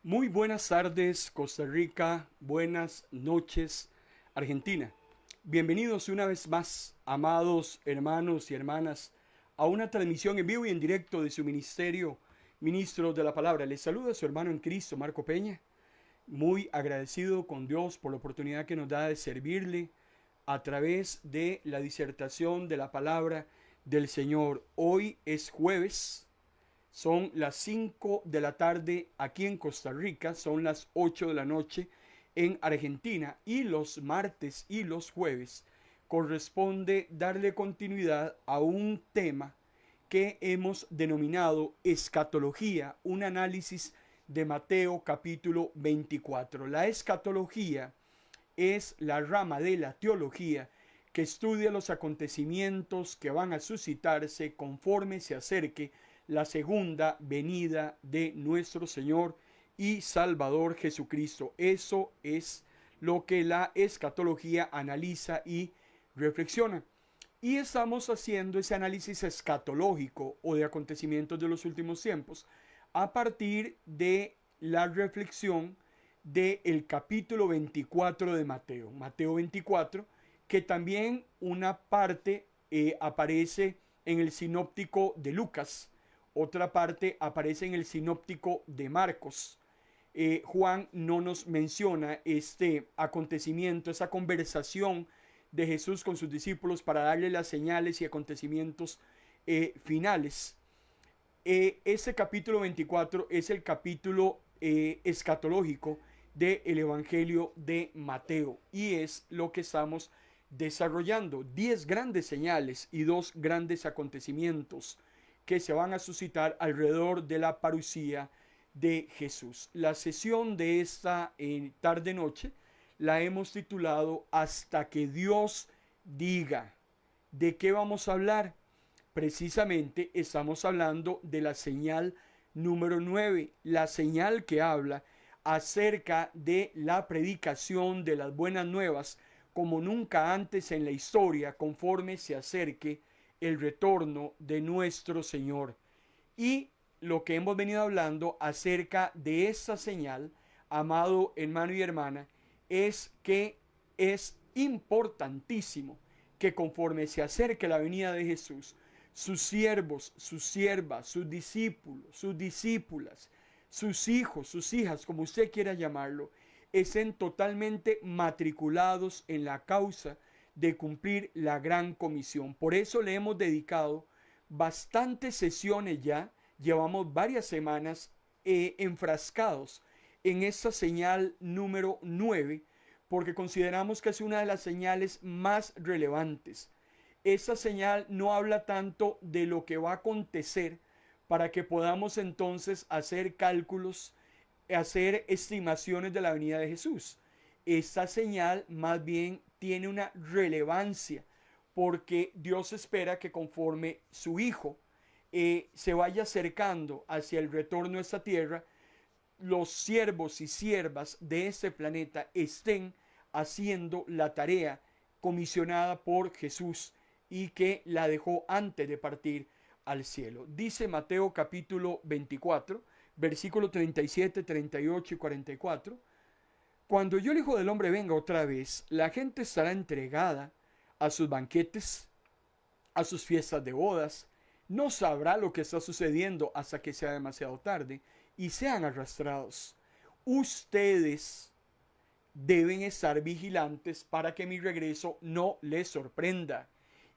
Muy buenas tardes, Costa Rica. Buenas noches, Argentina. Bienvenidos una vez más, amados hermanos y hermanas, a una transmisión en vivo y en directo de su ministerio, Ministros de la Palabra. Les saluda su hermano en Cristo, Marco Peña. Muy agradecido con Dios por la oportunidad que nos da de servirle a través de la disertación de la palabra del Señor. Hoy es jueves. Son las 5 de la tarde aquí en Costa Rica, son las 8 de la noche en Argentina, y los martes y los jueves corresponde darle continuidad a un tema que hemos denominado escatología, un análisis de Mateo capítulo 24. La escatología es la rama de la teología que estudia los acontecimientos que van a suscitarse conforme se acerque la segunda venida de nuestro Señor y Salvador Jesucristo. Eso es lo que la escatología analiza y reflexiona. Y estamos haciendo ese análisis escatológico o de acontecimientos de los últimos tiempos a partir de la reflexión del capítulo 24 de Mateo. Mateo 24, que también una parte aparece en el sinóptico de Lucas, otra parte aparece en el sinóptico de Marcos. Juan no nos menciona este acontecimiento, esa conversación de Jesús con sus discípulos para darle las señales y acontecimientos finales. Ese capítulo 24 es el capítulo escatológico del Evangelio de Mateo y es lo que estamos desarrollando. 10 grandes señales y 2 grandes acontecimientos que se van a suscitar alrededor de la parucía de Jesús. La sesión de esta tarde-noche la hemos titulado Hasta que Dios diga. ¿De qué vamos a hablar? Precisamente estamos hablando de la señal número 9, la señal que habla acerca de la predicación de las buenas nuevas como nunca antes en la historia, conforme se acerque el retorno de nuestro Señor. Y lo que hemos venido hablando acerca de esta señal, amado hermano y hermana, es que es importantísimo que conforme se acerque la venida de Jesús, sus siervos, sus siervas, sus discípulos, sus discípulas, sus hijos, sus hijas, como usted quiera llamarlo, estén totalmente matriculados en la causa de cumplir la gran comisión. Por eso le hemos dedicado bastantes sesiones ya, llevamos varias semanas enfrascados en esta señal número 9, porque consideramos que es una de las señales más relevantes. Esta señal no habla tanto de lo que va a acontecer para que podamos entonces hacer cálculos, hacer estimaciones de la venida de Jesús. Esta señal más bien tiene una relevancia porque Dios espera que conforme su Hijo se vaya acercando hacia el retorno a esta tierra, los siervos y siervas de este planeta estén haciendo la tarea comisionada por Jesús y que la dejó antes de partir al cielo. Dice Mateo capítulo 24, versículo 37, 38 y 44. Cuando yo el Hijo del Hombre venga otra vez, la gente estará entregada a sus banquetes, a sus fiestas de bodas. No sabrá lo que está sucediendo hasta que sea demasiado tarde y sean arrastrados. Ustedes deben estar vigilantes para que mi regreso no les sorprenda.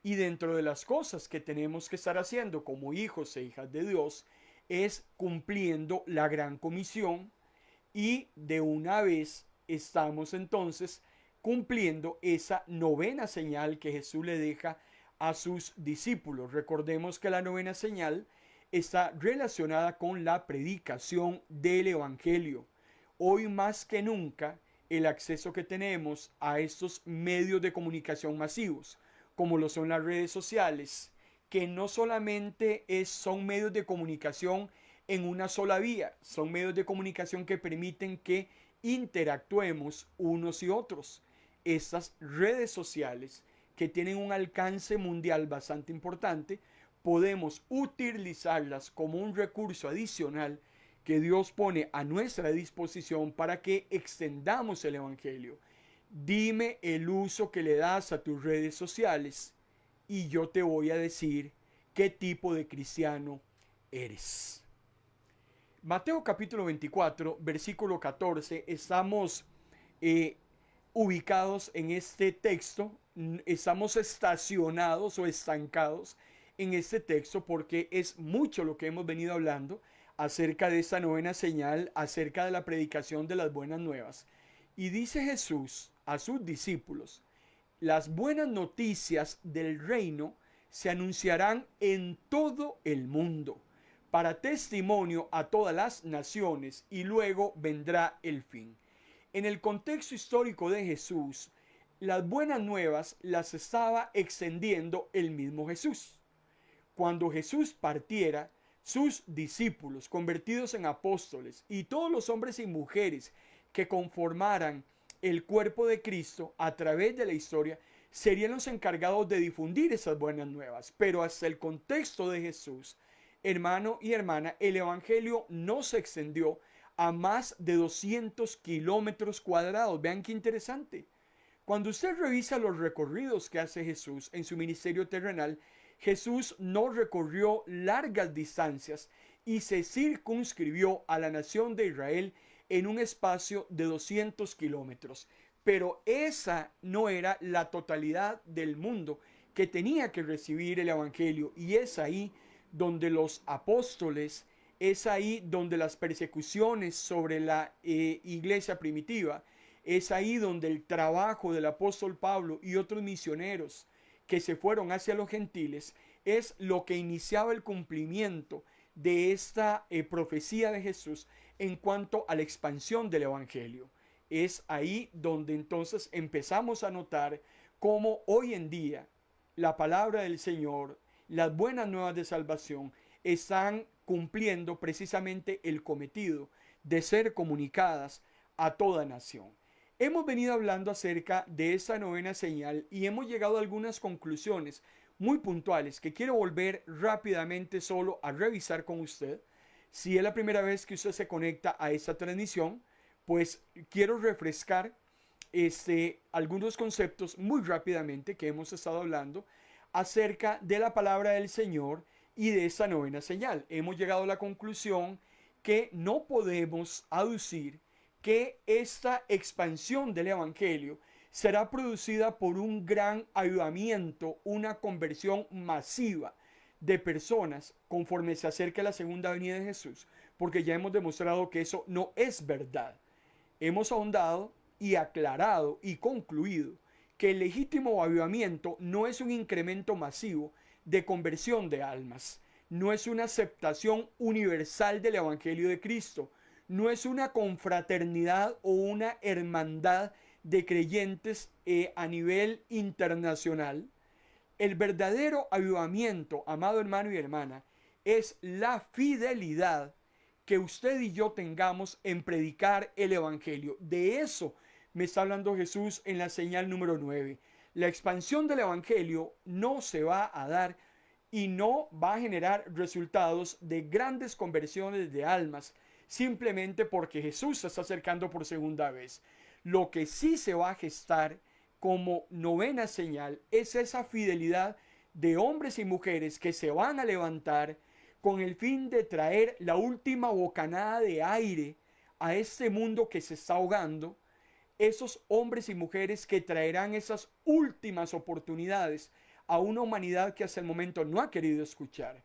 Y dentro de las cosas que tenemos que estar haciendo como hijos e hijas de Dios es cumpliendo la gran comisión, y de una vez estamos entonces cumpliendo esa novena señal que Jesús le deja a sus discípulos. Recordemos que la novena señal está relacionada con la predicación del Evangelio. Hoy más que nunca, el acceso que tenemos a estos medios de comunicación masivos, como lo son las redes sociales, que no solamente son medios de comunicación en una sola vía. Son medios de comunicación que permiten que interactuemos unos y otros. Estas redes sociales que tienen un alcance mundial bastante importante, podemos utilizarlas como un recurso adicional que Dios pone a nuestra disposición para que extendamos el Evangelio. Dime el uso que le das a tus redes sociales y yo te voy a decir qué tipo de cristiano eres. Mateo capítulo 24, versículo 14, estamos ubicados en este texto, estamos estacionados o estancados en este texto porque es mucho lo que hemos venido hablando acerca de esta novena señal, acerca de la predicación de las buenas nuevas. Y dice Jesús a sus discípulos: las buenas noticias del reino se anunciarán en todo el mundo para testimonio a todas las naciones y luego vendrá el fin. En el contexto histórico de Jesús, las buenas nuevas las estaba extendiendo el mismo Jesús. Cuando Jesús partiera, sus discípulos convertidos en apóstoles y todos los hombres y mujeres que conformaran el cuerpo de Cristo a través de la historia serían los encargados de difundir esas buenas nuevas. Pero hasta el contexto de Jesús, hermano y hermana, el evangelio no se extendió a más de 200 kilómetros cuadrados. Vean qué interesante. Cuando usted revisa los recorridos que hace Jesús en su ministerio terrenal, Jesús no recorrió largas distancias y se circunscribió a la nación de Israel en un espacio de 200 kilómetros. Pero esa no era la totalidad del mundo que tenía que recibir el evangelio, y es ahí donde los apóstoles, es ahí donde las persecuciones sobre la iglesia primitiva, es ahí donde el trabajo del apóstol Pablo y otros misioneros que se fueron hacia los gentiles es lo que iniciaba el cumplimiento de esta profecía de Jesús en cuanto a la expansión del evangelio. Es ahí donde entonces empezamos a notar cómo hoy en día la palabra del Señor, las buenas nuevas de salvación, están cumpliendo precisamente el cometido de ser comunicadas a toda nación. Hemos venido hablando acerca de esta novena señal y hemos llegado a algunas conclusiones muy puntuales que quiero volver rápidamente solo a revisar con usted. Si es la primera vez que usted se conecta a esta transmisión, pues quiero refrescar algunos conceptos muy rápidamente que hemos estado hablando acerca de la palabra del Señor y de esta novena señal. Hemos llegado a la conclusión que no podemos aducir que esta expansión del evangelio será producida por un gran avivamiento, una conversión masiva de personas conforme se acerca la segunda venida de Jesús, porque ya hemos demostrado que eso no es verdad. Hemos ahondado y aclarado y concluido que el legítimo avivamiento no es un incremento masivo de conversión de almas, no es una aceptación universal del evangelio de Cristo, no es una confraternidad o una hermandad de creyentes a nivel internacional. El verdadero avivamiento, amado hermano y hermana, es la fidelidad que usted y yo tengamos en predicar el evangelio. De eso me está hablando Jesús en la señal número 9. La expansión del evangelio no se va a dar y no va a generar resultados de grandes conversiones de almas, simplemente porque Jesús se está acercando por segunda vez. Lo que sí se va a gestar como novena señal es esa fidelidad de hombres y mujeres que se van a levantar con el fin de traer la última bocanada de aire a este mundo que se está ahogando. Esos hombres y mujeres que traerán esas últimas oportunidades a una humanidad que hasta el momento no ha querido escuchar.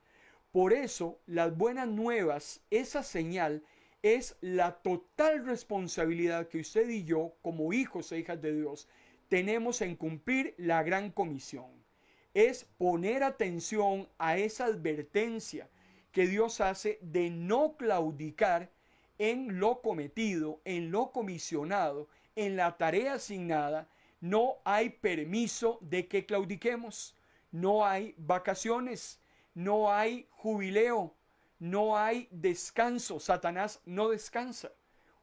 Por eso, las buenas nuevas, esa señal, es la total responsabilidad que usted y yo, como hijos e hijas de Dios, tenemos en cumplir la gran comisión. Es poner atención a esa advertencia que Dios hace de no claudicar en lo cometido, en lo comisionado, en la tarea asignada. No hay permiso de que claudiquemos, no hay vacaciones, no hay jubileo, no hay descanso. Satanás no descansa.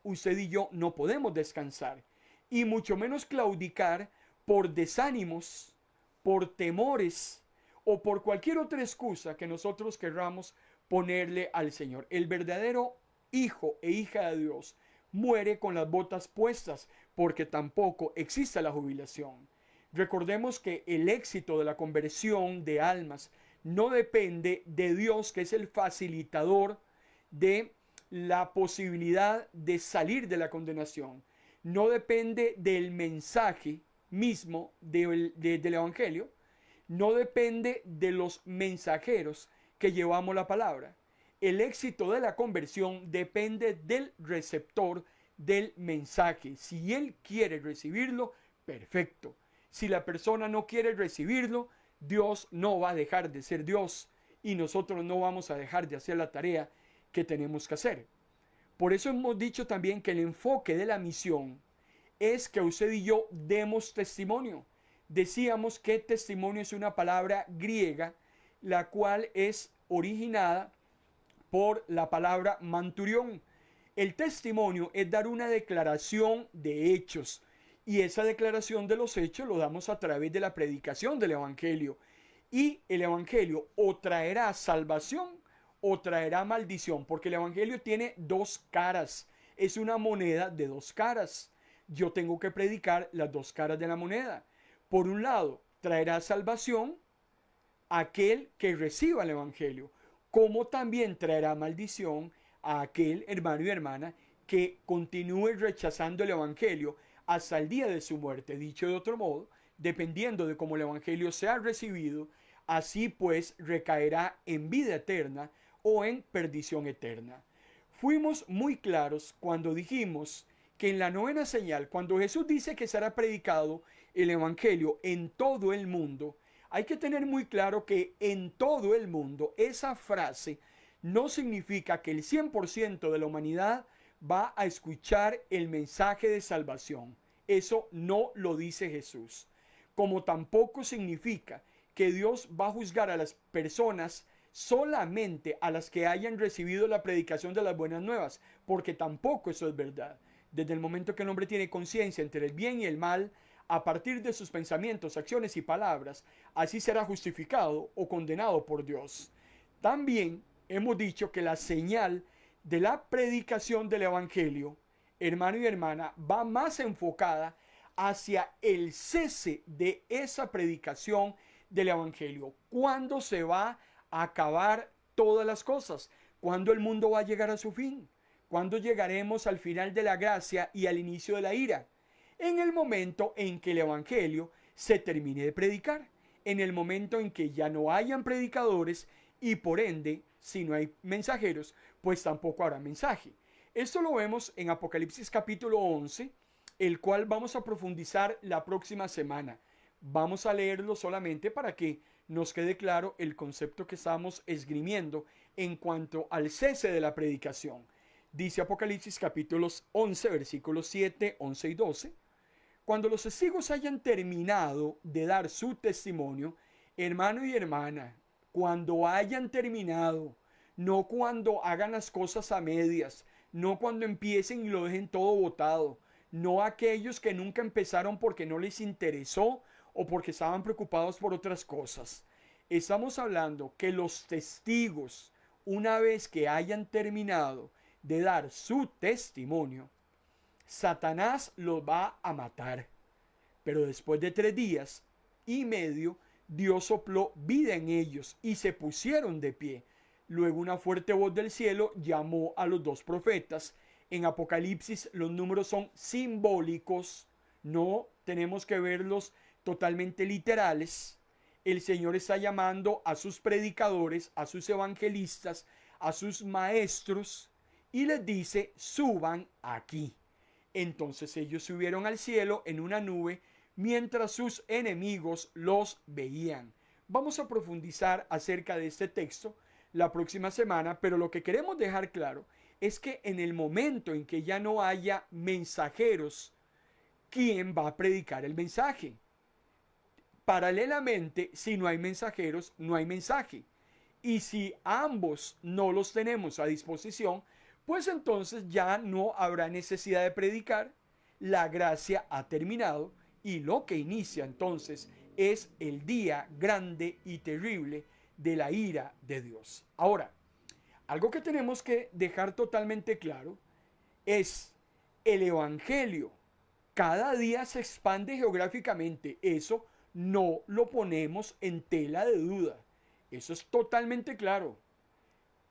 Usted y yo no podemos descansar. Y mucho menos claudicar por desánimos, por temores o por cualquier otra excusa que nosotros querramos ponerle al Señor. El verdadero hijo e hija de Dios muere con las botas puestas, porque tampoco existe la jubilación. Recordemos que el éxito de la conversión de almas no depende de Dios, que es el facilitador de la posibilidad de salir de la condenación. No depende del mensaje mismo del Evangelio. No depende de los mensajeros que llevamos la palabra. El éxito de la conversión depende del receptor del mensaje. Si él quiere recibirlo, perfecto. Si la persona no quiere recibirlo, Dios no va a dejar de ser Dios y nosotros no vamos a dejar de hacer la tarea que tenemos que hacer. Por eso hemos dicho también que el enfoque de la misión es que usted y yo demos testimonio. Decíamos que testimonio es una palabra griega, la cual es originada por la palabra manturión. El testimonio es dar una declaración de hechos, y esa declaración de los hechos lo damos a través de la predicación del Evangelio. Y el Evangelio o traerá salvación o traerá maldición, porque el Evangelio tiene dos caras, es una moneda de dos caras. Yo tengo que predicar las dos caras de la moneda. Por un lado, traerá salvación a aquel que reciba el Evangelio, como también traerá maldición a aquel hermano y hermana que continúe rechazando el Evangelio hasta el día de su muerte. Dicho de otro modo, dependiendo de cómo el Evangelio sea recibido, así pues recaerá en vida eterna o en perdición eterna. Fuimos muy claros cuando dijimos que en la novena señal, cuando Jesús dice que será predicado el Evangelio en todo el mundo, hay que tener muy claro que en todo el mundo esa frase no significa que el 100% de la humanidad va a escuchar el mensaje de salvación. Eso no lo dice Jesús. Como tampoco significa que Dios va a juzgar a las personas solamente a las que hayan recibido la predicación de las buenas nuevas, porque tampoco eso es verdad. Desde el momento que el hombre tiene conciencia entre el bien y el mal, a partir de sus pensamientos, acciones y palabras, así será justificado o condenado por Dios. También hemos dicho que la señal de la predicación del Evangelio, hermano y hermana, va más enfocada hacia el cese de esa predicación del Evangelio. ¿Cuándo se va a acabar todas las cosas? ¿Cuándo el mundo va a llegar a su fin? ¿Cuándo llegaremos al final de la gracia y al inicio de la ira? En el momento en que el Evangelio se termine de predicar, en el momento en que ya no hayan predicadores y por ende, si no hay mensajeros, pues tampoco habrá mensaje. Esto lo vemos en Apocalipsis capítulo 11, el cual vamos a profundizar la próxima semana. Vamos a leerlo solamente para que nos quede claro el concepto que estamos esgrimiendo en cuanto al cese de la predicación. Dice Apocalipsis capítulos 11, versículos 7, 11 y 12. Cuando los testigos hayan terminado de dar su testimonio, hermano y hermana, cuando hayan terminado, no cuando hagan las cosas a medias, no cuando empiecen y lo dejen todo botado, no aquellos que nunca empezaron porque no les interesó o porque estaban preocupados por otras cosas. Estamos hablando que los testigos, una vez que hayan terminado de dar su testimonio, Satanás los va a matar. Pero después de 3 días y medio, Dios sopló vida en ellos y se pusieron de pie. Luego una fuerte voz del cielo llamó a los dos profetas. En Apocalipsis los números son simbólicos, no tenemos que verlos totalmente literales. El Señor está llamando a sus predicadores, a sus evangelistas, a sus maestros y les dice: suban aquí. Entonces ellos subieron al cielo en una nube mientras sus enemigos los veían. Vamos a profundizar acerca de este texto la próxima semana, pero lo que queremos dejar claro es que en el momento en que ya no haya mensajeros, ¿quién va a predicar el mensaje? Paralelamente, si no hay mensajeros, no hay mensaje. Y si ambos no los tenemos a disposición, pues entonces ya no habrá necesidad de predicar, la gracia ha terminado y lo que inicia entonces es el día grande y terrible de la ira de Dios. Ahora, algo que tenemos que dejar totalmente claro es el Evangelio. Cada día se expande geográficamente. Eso no lo ponemos en tela de duda. Eso es totalmente claro.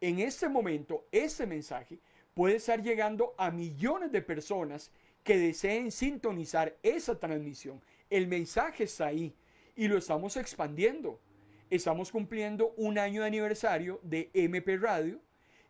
En este momento, este mensaje puede estar llegando a millones de personas que deseen sintonizar esa transmisión. El mensaje está ahí y lo estamos expandiendo. Estamos cumpliendo un año de aniversario de MP Radio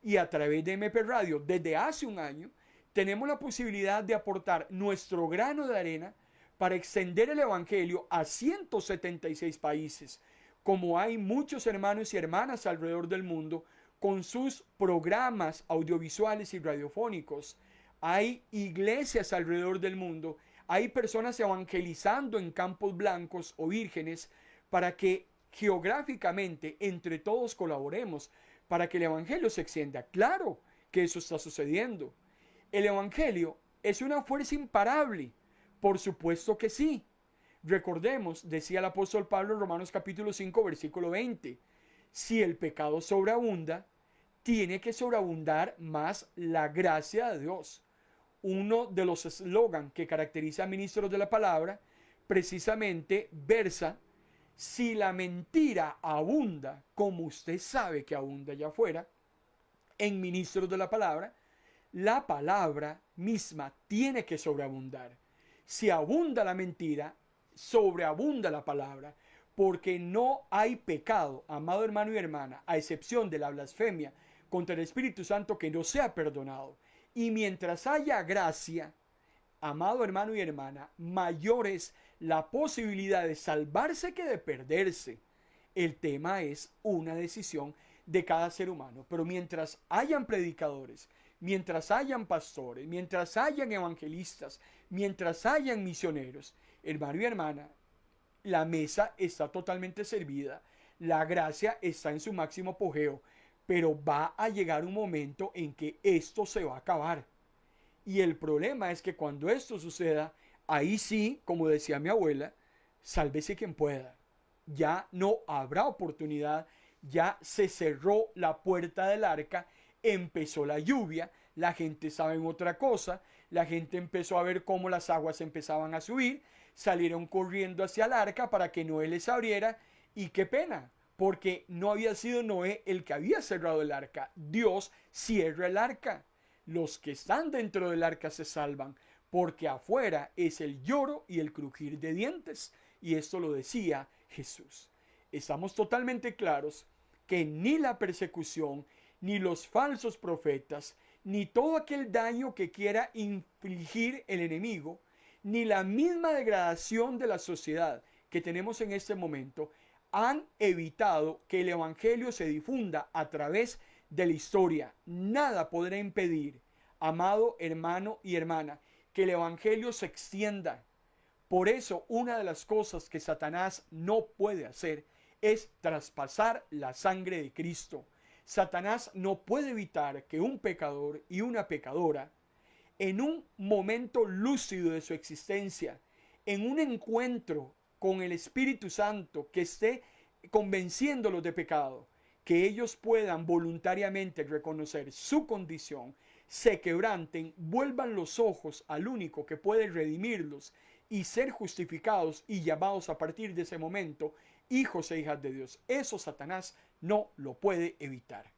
y a través de MP Radio, desde hace un año, tenemos la posibilidad de aportar nuestro grano de arena para extender el Evangelio a 176 países, como hay muchos hermanos y hermanas alrededor del mundo con sus programas audiovisuales y radiofónicos. Hay iglesias alrededor del mundo, hay personas evangelizando en campos blancos o vírgenes para que geográficamente entre todos colaboremos para que el Evangelio se extienda. Claro que eso está sucediendo. El Evangelio es una fuerza imparable. Por supuesto que sí. Recordemos, decía el apóstol Pablo en Romanos capítulo 5, versículo 20, si el pecado sobreabunda, tiene que sobreabundar más la gracia de Dios. Uno de los eslogan que caracteriza a ministros de la palabra precisamente versa: si la mentira abunda, como usted sabe que abunda allá afuera, en ministros de la palabra misma tiene que sobreabundar. Si abunda la mentira, sobreabunda la palabra, porque no hay pecado, amado hermano y hermana, a excepción de la blasfemia contra el Espíritu Santo, que no sea perdonado. Y mientras haya gracia, amado hermano y hermana, mayor es la posibilidad de salvarse que de perderse. El tema es una decisión de cada ser humano. Pero mientras hayan predicadores, mientras hayan pastores, mientras hayan evangelistas, mientras hayan misioneros, hermano y hermana, la mesa está totalmente servida. La gracia está en su máximo apogeo. Pero va a llegar un momento en que esto se va a acabar. Y el problema es que cuando esto suceda, ahí sí, como decía mi abuela, sálvese quien pueda. Ya no habrá oportunidad, ya se cerró la puerta del arca, empezó la lluvia, la gente estaba en otra cosa, la gente empezó a ver cómo las aguas empezaban a subir, salieron corriendo hacia el arca para que Noé les abriera, y qué pena, porque no había sido Noé el que había cerrado el arca. Dios cierra el arca. Los que están dentro del arca se salvan, porque afuera es el lloro y el crujir de dientes. Y esto lo decía Jesús. Estamos totalmente claros que ni la persecución, ni los falsos profetas, ni todo aquel daño que quiera infligir el enemigo, ni la misma degradación de la sociedad que tenemos en este momento, han evitado que el Evangelio se difunda a través de la historia. Nada podrá impedir, amado hermano y hermana, que el Evangelio se extienda. Por eso, una de las cosas que Satanás no puede hacer es traspasar la sangre de Cristo. Satanás no puede evitar que un pecador y una pecadora, en un momento lúcido de su existencia, en un encuentro con el Espíritu Santo que esté convenciéndolos de pecado, que ellos puedan voluntariamente reconocer su condición, se quebranten, vuelvan los ojos al único que puede redimirlos y ser justificados y llamados a partir de ese momento hijos e hijas de Dios. Eso Satanás no lo puede evitar.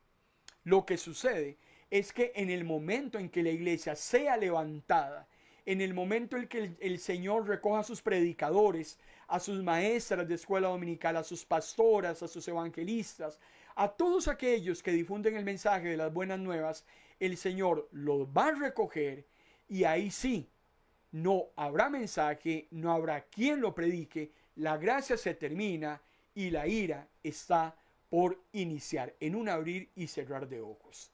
Lo que sucede es que en el momento en que la iglesia sea levantada, en el momento en que el Señor recoja a sus predicadores, a sus maestras de escuela dominical, a sus pastoras, a sus evangelistas, a todos aquellos que difunden el mensaje de las buenas nuevas, el Señor los va a recoger y ahí sí, no habrá mensaje, no habrá quien lo predique, la gracia se termina y la ira está por iniciar en un abrir y cerrar de ojos.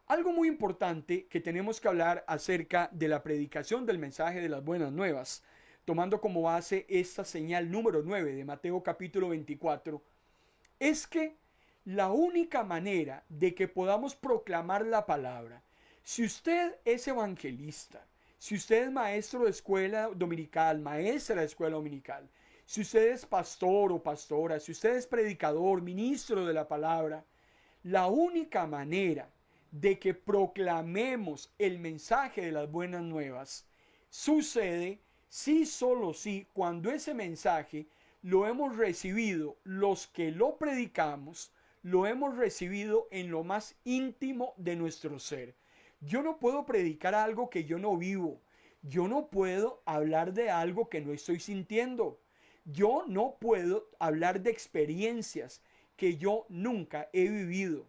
Algo muy importante que tenemos que hablar acerca de la predicación del mensaje de las buenas nuevas, tomando como base esta señal número 9 de Mateo capítulo 24, es que La única manera de que podamos proclamar la palabra, si usted es evangelista, si usted es maestro de escuela dominical, maestra de escuela dominical, si usted es pastor o pastora, si usted es predicador, ministro de la palabra, la única manera de que proclamemos el mensaje de las buenas nuevas sucede sí, solo sí, cuando ese mensaje lo hemos recibido, los que lo predicamos, lo hemos recibido en lo más íntimo de nuestro ser. Yo no puedo predicar algo que yo no vivo. Yo no puedo hablar de algo que no estoy sintiendo. Yo no puedo hablar de experiencias que yo nunca he vivido.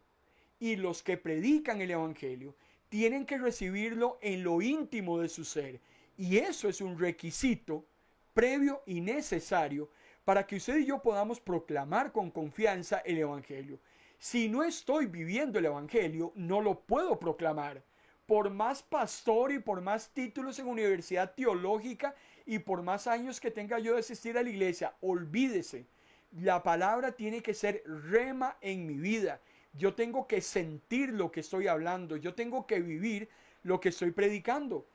Y los que predican el Evangelio tienen que recibirlo en lo íntimo de su ser. Y eso es un requisito previo y necesario para que usted y yo podamos proclamar con confianza el Evangelio. Si no estoy viviendo el Evangelio, no lo puedo proclamar. Por más pastor y por más títulos en universidad teológica y por más años que tenga yo de asistir a la iglesia, olvídese. La palabra tiene que ser rema en mi vida. Yo tengo que sentir lo que estoy hablando. Yo tengo que vivir lo que estoy predicando.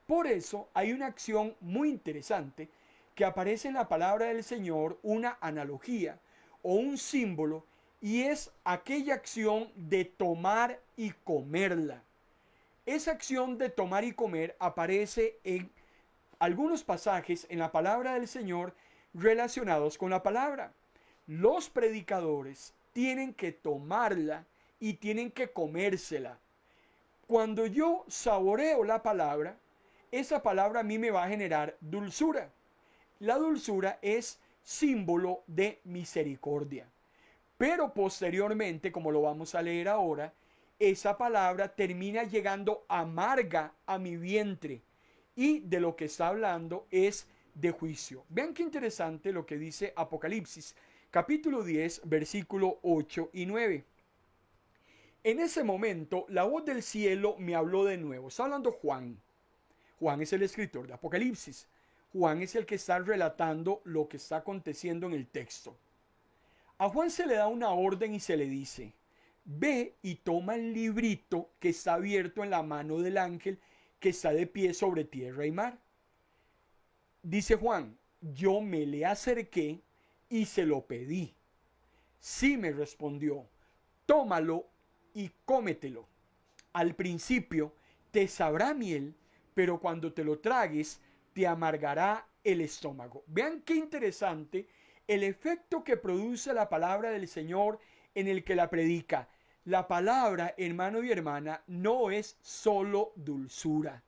Por eso hay una acción muy interesante que aparece en la palabra del Señor, una analogía o un símbolo, y es aquella acción de tomar y comerla. Esa acción de tomar y comer aparece en algunos pasajes en la palabra del Señor relacionados con la palabra. Los predicadores tienen que tomarla y tienen que comérsela. Cuando yo saboreo la palabra, esa palabra a mí me va a generar dulzura. La dulzura es símbolo de misericordia. Pero posteriormente, como lo vamos a leer ahora, esa palabra termina llegando amarga a mi vientre. Y de lo que está hablando es de juicio. Vean qué interesante lo que dice Apocalipsis, capítulo 10, versículo 8 y 9. En ese momento, la voz del cielo me habló de nuevo. Está hablando Juan. Juan es el escritor de Apocalipsis. Juan es el que está relatando lo que está aconteciendo en el texto. A Juan se le da una orden y se le dice: ve y toma el librito que está abierto en la mano del ángel que está de pie sobre tierra y mar. Dice Juan: yo me le acerqué y se lo pedí. Sí, me respondió, tómalo y cómetelo. Al principio te sabrá miel, pero cuando te lo tragues te amargará el estómago. Vean qué interesante el efecto que produce la palabra del Señor en el que la predica. La palabra, hermano y hermana, no es solo dulzura.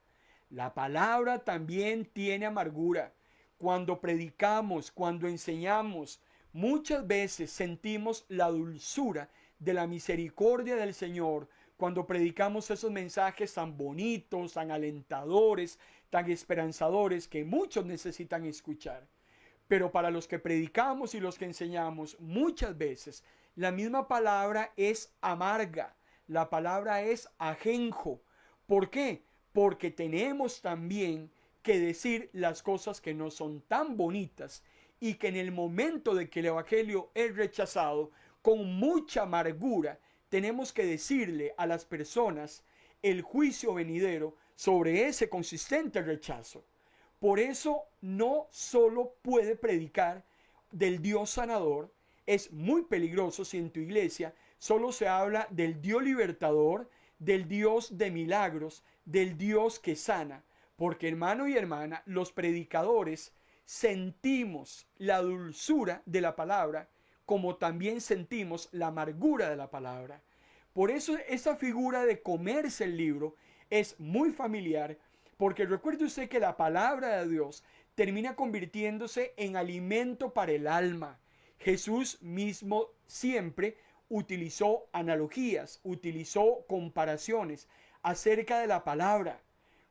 La palabra también tiene amargura. Cuando predicamos, cuando enseñamos, muchas veces sentimos la dulzura de la misericordia del Señor cuando predicamos esos mensajes tan bonitos, tan alentadores, tan esperanzadores que muchos necesitan escuchar. Pero para los que predicamos y los que enseñamos, muchas veces la misma palabra es amarga, la palabra es ajenjo. ¿Por qué? Porque tenemos también que decir las cosas que no son tan bonitas y que en el momento de que el evangelio es rechazado, con mucha amargura, tenemos que decirle a las personas el juicio venidero sobre ese consistente rechazo. Por eso no solo puede predicar del Dios sanador. Es muy peligroso si en tu iglesia solo se habla del Dios libertador, del Dios de milagros, del Dios que sana. Porque, hermano y hermana, los predicadores sentimos la dulzura de la palabra, como también sentimos la amargura de la palabra. Por eso esa figura de comerse el libro es muy familiar, porque recuerde usted que la palabra de Dios termina convirtiéndose en alimento para el alma. Jesús mismo siempre utilizó analogías, utilizó comparaciones acerca de la palabra.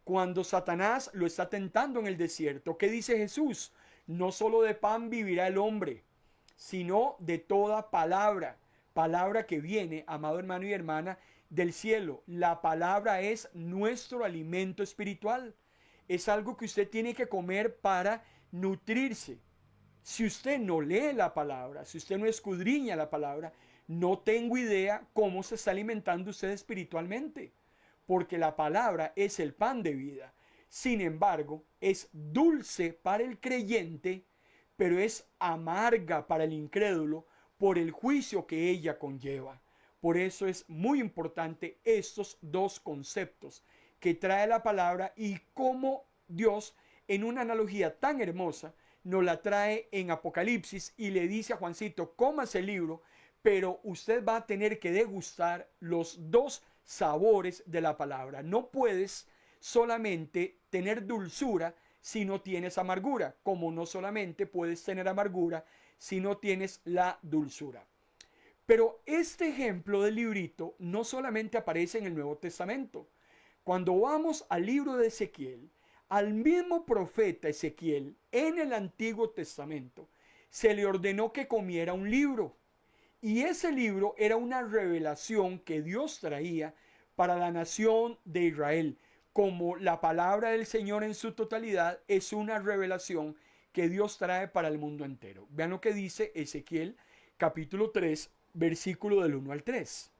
Cuando Satanás lo está tentando en el desierto, ¿qué dice Jesús? No solo de pan vivirá el hombre, sino de toda palabra. Palabra que viene, amado hermano y hermana, del cielo. La palabra es nuestro alimento espiritual. Es algo que usted tiene que comer para nutrirse. Si usted no lee la palabra, si usted no escudriña la palabra, No tengo idea cómo se está alimentando usted espiritualmente, porque la palabra es el pan de vida. Sin embargo, es dulce para el creyente, pero es amarga para el incrédulo por el juicio que ella conlleva. Por eso es muy importante estos dos conceptos que trae la palabra y cómo Dios, en una analogía tan hermosa, nos la trae en Apocalipsis y le dice a Juancito: cómase el libro, pero usted va a tener que degustar los dos sabores de la palabra. No puedes solamente tener dulzura si no tienes amargura, como no solamente puedes tener amargura si no tienes la dulzura. Pero este ejemplo del librito no solamente aparece en el Nuevo Testamento. Cuando vamos al libro de Ezequiel, al mismo profeta Ezequiel en el Antiguo Testamento se le ordenó que comiera un libro. Y ese libro era una revelación que Dios traía para la nación de Israel. Como la palabra del Señor en su totalidad es una revelación que Dios trae para el mundo entero. Vean lo que dice Ezequiel capítulo 3, versículo del 1 al 3.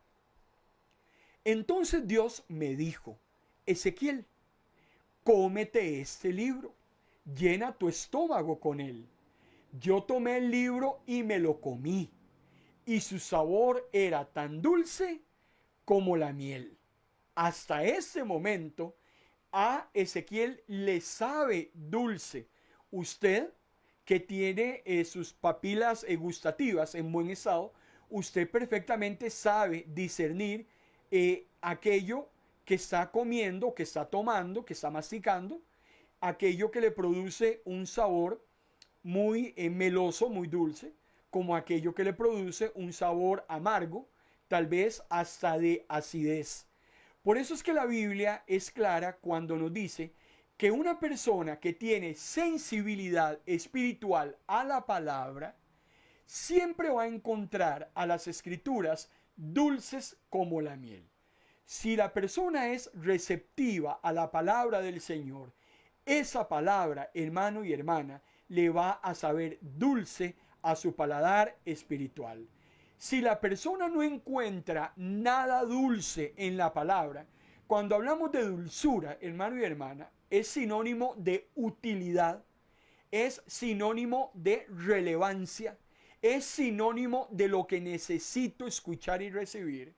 Entonces Dios me dijo: Ezequiel, cómete este libro, llena tu estómago con él. Yo tomé el libro y me lo comí, y su sabor era tan dulce como la miel. Hasta ese momento a Ezequiel le sabe dulce. Usted que tiene sus papilas gustativas en buen estado, usted perfectamente sabe discernir aquello que está comiendo, que está tomando, que está masticando, aquello que le produce un sabor muy meloso, muy dulce, como aquello que le produce un sabor amargo, tal vez hasta de acidez. Por eso es que la Biblia es clara cuando nos dice que una persona que tiene sensibilidad espiritual a la palabra siempre va a encontrar a las escrituras dulces como la miel. Si la persona es receptiva a la palabra del Señor, esa palabra, hermano y hermana, le va a saber dulce a su paladar espiritual. Si la persona no encuentra nada dulce en la palabra, cuando hablamos de dulzura, hermano y hermana, es sinónimo de utilidad, es sinónimo de relevancia, es sinónimo de lo que necesito escuchar y recibir.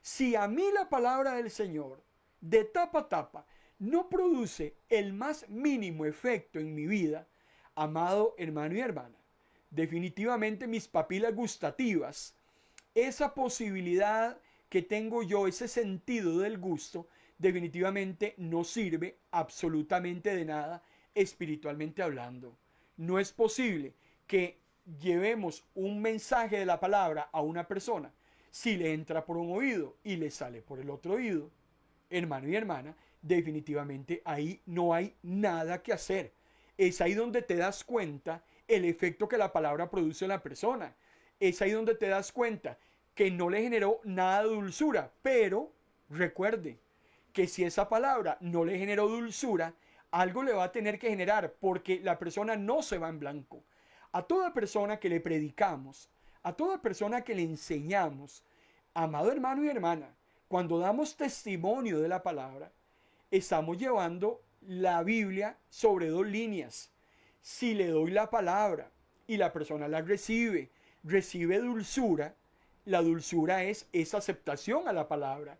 Si a mí la palabra del Señor, de tapa a tapa, no produce el más mínimo efecto en mi vida, amado hermano y hermana, definitivamente mis papilas gustativas, esa posibilidad que tengo yo, ese sentido del gusto, definitivamente no sirve absolutamente de nada espiritualmente hablando. No es posible que llevemos un mensaje de la palabra a una persona si le entra por un oído y le sale por el otro oído. Hermano y hermana, definitivamente ahí no hay nada que hacer. Es ahí donde te das cuenta el efecto que la palabra produce en la persona. Es ahí donde te das cuenta que no le generó nada de dulzura. Pero recuerde que si esa palabra no le generó dulzura, algo le va a tener que generar, porque la persona no se va en blanco. A toda persona que le predicamos, a toda persona que le enseñamos, amado hermano y hermana, cuando damos testimonio de la palabra, estamos llevando la Biblia sobre dos líneas. Si le doy la palabra y la persona la recibe, recibe dulzura, la dulzura es esa aceptación a la palabra.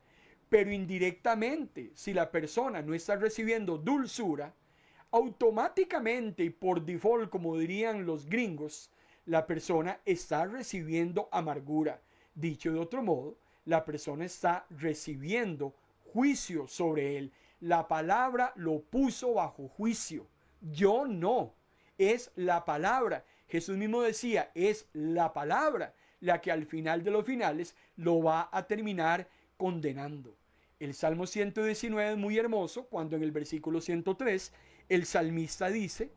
Pero indirectamente, si la persona no está recibiendo dulzura, automáticamente y por default, como dirían los gringos, la persona está recibiendo amargura. Dicho de otro modo, la persona está recibiendo juicio sobre él. La palabra lo puso bajo juicio. Yo no. Es la palabra. Jesús mismo decía, es la palabra la que al final de los finales lo va a terminar condenando. El Salmo 119 es muy hermoso cuando en el versículo 103 el salmista dice: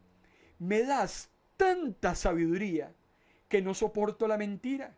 me das tanta sabiduría que no soporto la mentira.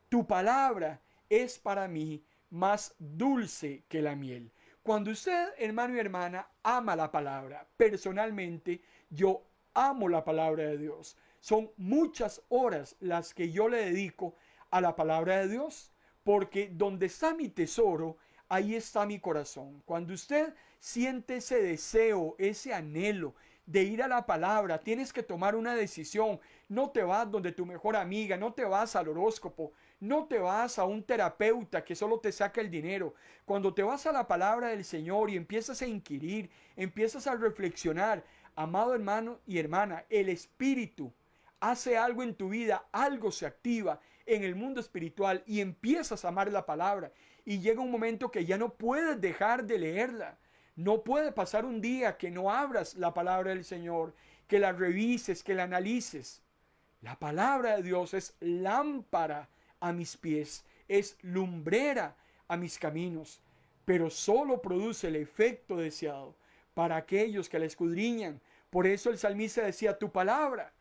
Tu palabra es para mí más dulce que la miel. Cuando usted, hermano y hermana, ama la palabra, personalmente yo amo la palabra de Dios. Son muchas horas las que yo le dedico a la palabra de Dios. porque donde está mi tesoro, ahí está mi corazón. Cuando usted siente ese deseo, ese anhelo de ir a la palabra, tienes que tomar una decisión. No te vas donde tu mejor amiga, no te vas al horóscopo, no te vas a un terapeuta que solo te saca el dinero. Cuando te vas a la palabra del Señor y empiezas a inquirir, empiezas a reflexionar, amado hermano y hermana, el Espíritu hace algo en tu vida, algo se activa en el mundo espiritual y empiezas a amar la palabra. Y llega un momento que ya no puedes dejar de leerla. No puede pasar un día que no abras la palabra del Señor, que la revises, que la analices. La palabra de Dios es lámpara a mis pies, es lumbrera a mis caminos, pero solo produce el efecto deseado para aquellos que la escudriñan. Por eso el salmista decía, tu palabra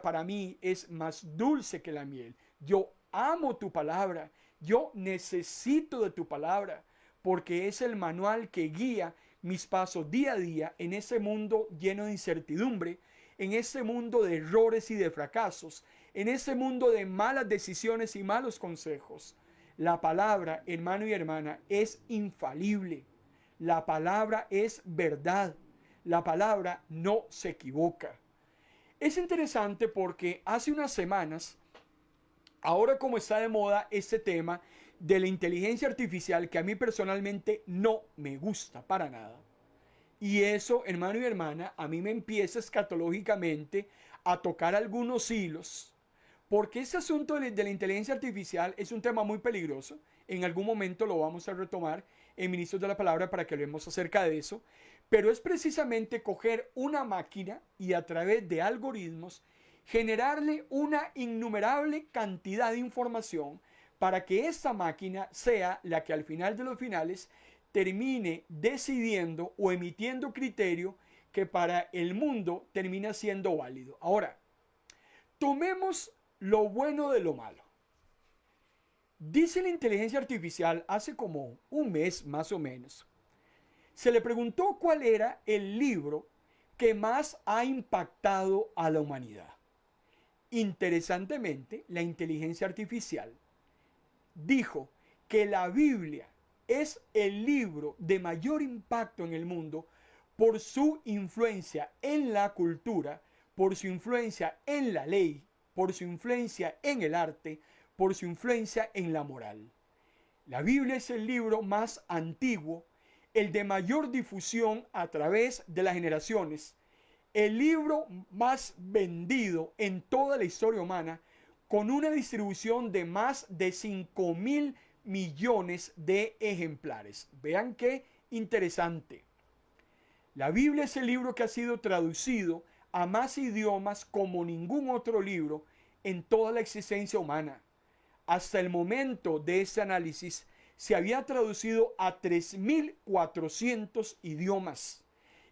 para mí es más dulce que la miel. Yo amo tu palabra, yo necesito de tu palabra, porque es el manual que guía mis pasos día a día en ese mundo lleno de incertidumbre, en ese mundo de errores y de fracasos, en ese mundo de malas decisiones y malos consejos. La palabra, hermano y hermana, es infalible. La palabra es verdad. La palabra no se equivoca. Es interesante porque hace unas semanas, ahora como está de moda este tema de la inteligencia artificial, que a mí personalmente no me gusta para nada. Y eso, hermano y hermana, a mí me empieza escatológicamente a tocar algunos hilos, porque este asunto de la inteligencia artificial es un tema muy peligroso. En algún momento lo vamos a retomar en Ministros de la Palabra para que hablemos acerca de eso. Pero es precisamente coger una máquina y a través de algoritmos generarle una innumerable cantidad de información para que esta máquina sea la que al final de los finales termine decidiendo o emitiendo criterio que para el mundo termina siendo válido. Ahora, tomemos lo bueno de lo malo. Dice la inteligencia artificial hace como un mes más o menos. Se le preguntó cuál era el libro que más ha impactado a la humanidad. Interesantemente, la inteligencia artificial dijo que la Biblia es el libro de mayor impacto en el mundo por su influencia en la cultura, por su influencia en la ley, por su influencia en el arte, por su influencia en la moral. La Biblia es el libro más antiguo, el de mayor difusión a través de las generaciones, el libro más vendido en toda la historia humana, con una distribución de más de 5.000 millones de ejemplares. Vean qué interesante. La Biblia es el libro que ha sido traducido a más idiomas como ningún otro libro en toda la existencia humana. Hasta el momento de este análisis se había traducido a 3.400 idiomas.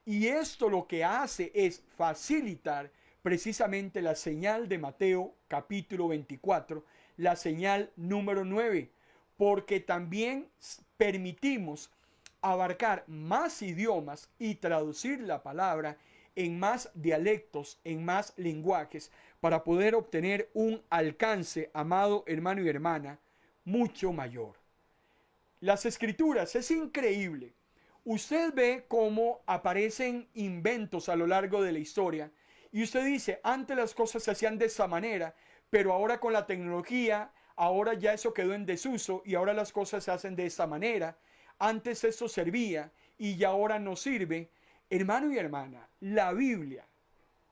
Y esto lo que hace es facilitar precisamente la señal de Mateo capítulo 24, la señal número 9, porque también permitimos abarcar más idiomas y traducir la palabra en más dialectos, en más lenguajes, para poder obtener un alcance, amado hermano y hermana, mucho mayor. Las escrituras, es increíble. Usted ve cómo aparecen inventos a lo largo de la historia y usted dice, antes las cosas se hacían de esa manera, pero ahora con la tecnología, ahora ya eso quedó en desuso y ahora las cosas se hacen de esa manera. Antes eso servía y ya ahora no sirve. Hermano y hermana, la Biblia,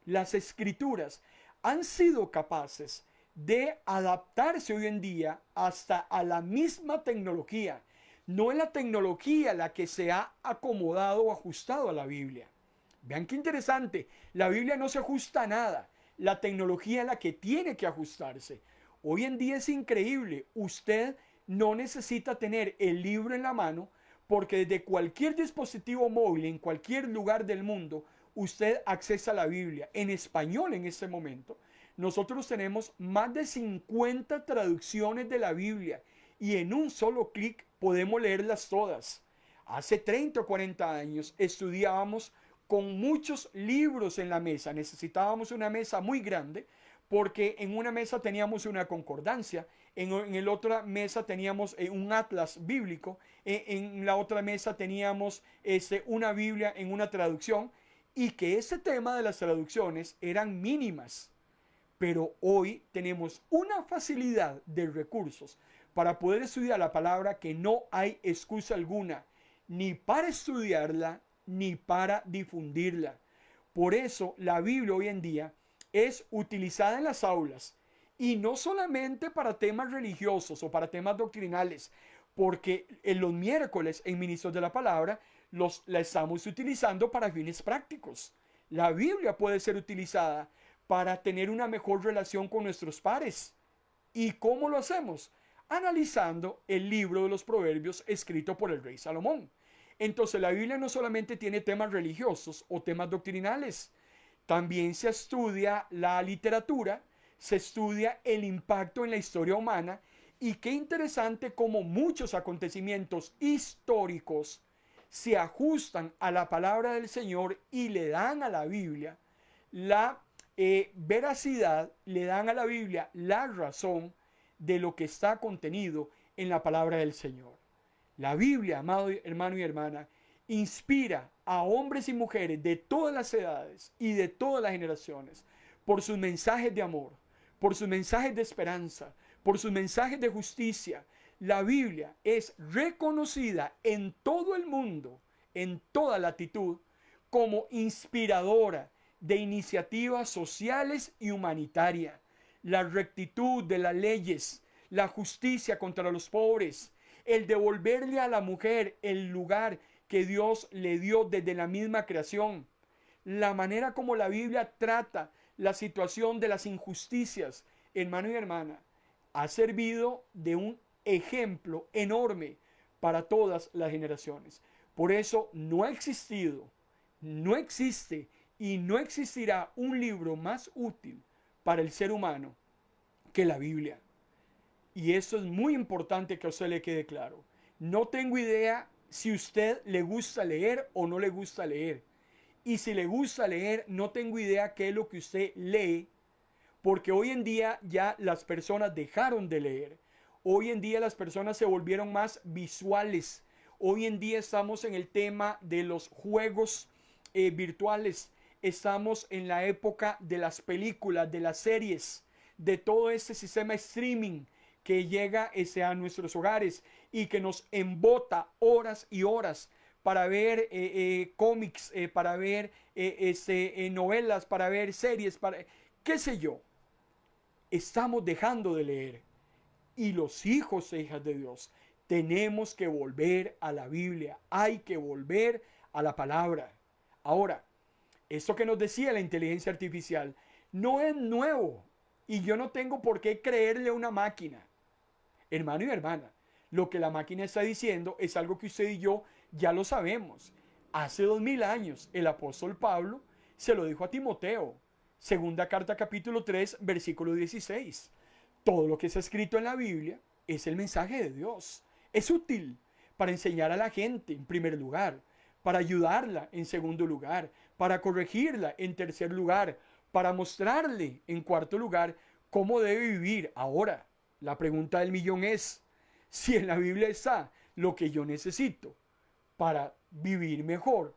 las escrituras han sido capaces de adaptarse hoy en día hasta a la misma tecnología. No es la tecnología la que se ha acomodado o ajustado a la Biblia. Vean qué interesante, la Biblia no se ajusta a nada, la tecnología es la que tiene que ajustarse. Hoy en día es increíble, usted no necesita tener el libro en la mano porque desde cualquier dispositivo móvil en cualquier lugar del mundo usted accesa a la Biblia en español en este momento. Nosotros tenemos más de 50 traducciones de la Biblia y en un solo clic podemos leerlas todas. Hace 30 o 40 años estudiábamos con muchos libros en la mesa. Necesitábamos una mesa muy grande porque en una mesa teníamos una concordancia, en la otra mesa teníamos un atlas bíblico, en la otra mesa teníamos una Biblia en una traducción, y que ese tema de las traducciones eran mínimas. Pero hoy tenemos una facilidad de recursos para poder estudiar la palabra que no hay excusa alguna, ni para estudiarla, ni para difundirla. Por eso la Biblia hoy en día es utilizada en las aulas, y no solamente para temas religiosos o para temas doctrinales, porque en los miércoles en Ministros de la Palabra la estamos utilizando para fines prácticos. La Biblia puede ser utilizada para tener una mejor relación con nuestros pares. ¿Y cómo lo hacemos? Analizando el libro de los Proverbios escrito por el rey Salomón. Entonces la Biblia no solamente tiene temas religiosos o temas doctrinales, también se estudia la literatura, se estudia el impacto en la historia humana, y qué interesante cómo muchos acontecimientos históricos se ajustan a la palabra del Señor y le dan a la Biblia la veracidad, le dan a la Biblia la razón de lo que está contenido en la palabra del Señor. La Biblia, amado hermano y hermana, inspira a hombres y mujeres de todas las edades y de todas las generaciones por sus mensajes de amor, por sus mensajes de esperanza, por sus mensajes de justicia. La Biblia es reconocida en todo el mundo, en toda latitud, como inspiradora de iniciativas sociales y humanitarias, la rectitud de las leyes, la justicia contra los pobres, el devolverle a la mujer el lugar que Dios le dio desde la misma creación, la manera como la Biblia trata la situación de las injusticias, hermano y hermana, ha servido de un ejemplo enorme para todas las generaciones. Por eso no ha existido, no existe y no existirá un libro más útil para el ser humano que la Biblia. Y eso es muy importante que a usted le quede claro. No tengo idea si a usted le gusta leer o no le gusta leer. Y si le gusta leer, no tengo idea qué es lo que usted lee, porque hoy en día ya las personas dejaron de leer. Hoy en día las personas se volvieron más visuales. Hoy en día estamos en el tema de los juegos virtuales. Estamos en la época de las películas, de las series, de todo este sistema streaming que llega a nuestros hogares y que nos embota horas y horas para ver cómics, para ver novelas, para ver series, para qué sé yo. Estamos dejando de leer. Y los hijos e hijas de Dios tenemos que volver a la Biblia. Hay que volver a la palabra. Ahora, esto que nos decía la inteligencia artificial no es nuevo. Y yo no tengo por qué creerle a una máquina. Hermano y hermana, lo que la máquina está diciendo es algo que usted y yo ya lo sabemos. Hace 2000 años el apóstol Pablo se lo dijo a Timoteo. Segunda carta capítulo 3 versículo 16. Todo lo que está escrito en la Biblia es el mensaje de Dios. Es útil para enseñar a la gente en primer lugar, para ayudarla en segundo lugar, para corregirla en tercer lugar, para mostrarle en cuarto lugar cómo debe vivir. Ahora, la pregunta del millón es, si en la Biblia está lo que yo necesito para vivir mejor,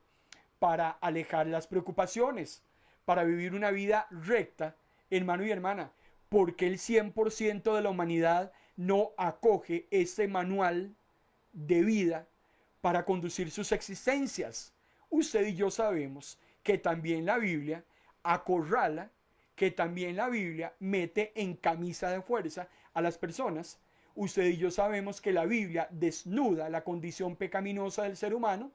para alejar las preocupaciones, para vivir una vida recta, hermano y hermana, ¿por qué el 100% de la humanidad no acoge este manual de vida para conducir sus existencias? Usted y yo sabemos que también la Biblia acorrala, que también la Biblia mete en camisa de fuerza a las personas. Usted y yo sabemos que la Biblia desnuda la condición pecaminosa del ser humano,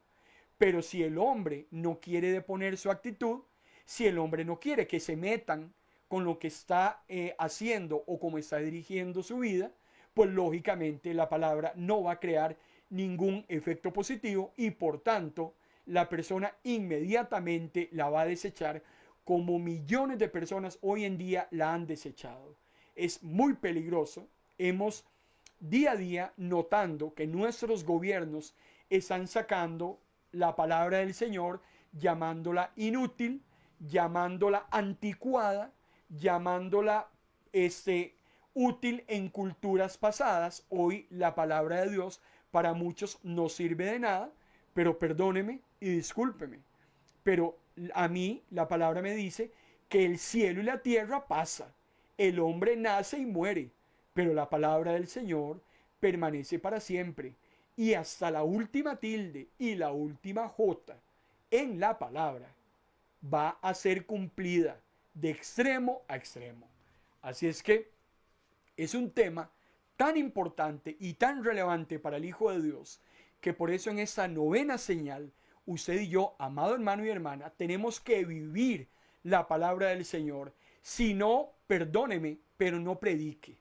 pero si el hombre no quiere deponer su actitud, si el hombre no quiere que se metan con lo que está haciendo o cómo está dirigiendo su vida, pues lógicamente la palabra no va a crear ningún efecto positivo y por tanto la persona inmediatamente la va a desechar, como millones de personas hoy en día la han desechado. Es muy peligroso. Hemos día a día notando que nuestros gobiernos están sacando la palabra del Señor, llamándola inútil, llamándola anticuada, llamándola útil en culturas pasadas. Hoy la palabra de Dios para muchos no sirve de nada, pero perdóneme y discúlpeme. Pero a mí la palabra me dice que el cielo y la tierra pasa, el hombre nace y muere, pero la palabra del Señor permanece para siempre. Y hasta la última tilde y la última jota en la palabra va a ser cumplida de extremo a extremo. Así es que es un tema tan importante y tan relevante para el Hijo de Dios que por eso en esta novena señal, usted y yo, amado hermano y hermana, tenemos que vivir la palabra del Señor. Si no, perdóneme, pero no predique,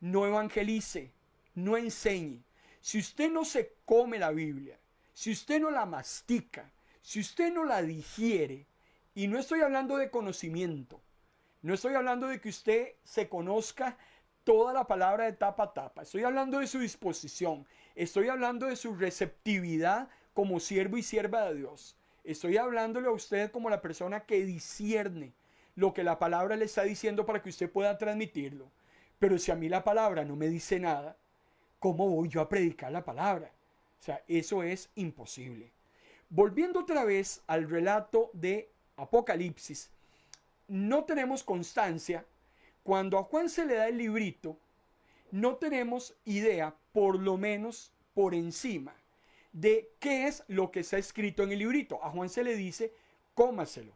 no evangelice, no enseñe. Si usted no se come la Biblia, si usted no la mastica, si usted no la digiere, y no estoy hablando de conocimiento, no estoy hablando de que usted se conozca toda la palabra de tapa a tapa, estoy hablando de su disposición, estoy hablando de su receptividad como siervo y sierva de Dios. Estoy hablándole a usted como la persona que discierne lo que la palabra le está diciendo para que usted pueda transmitirlo. Pero si a mí la palabra no me dice nada, ¿cómo voy yo a predicar la palabra? O sea, eso es imposible. Volviendo otra vez al relato de Apocalipsis, no tenemos constancia. Cuando a Juan se le da el librito, no tenemos idea, por lo menos por encima, de qué es lo que está escrito en el librito. A Juan se le dice, cómaselo.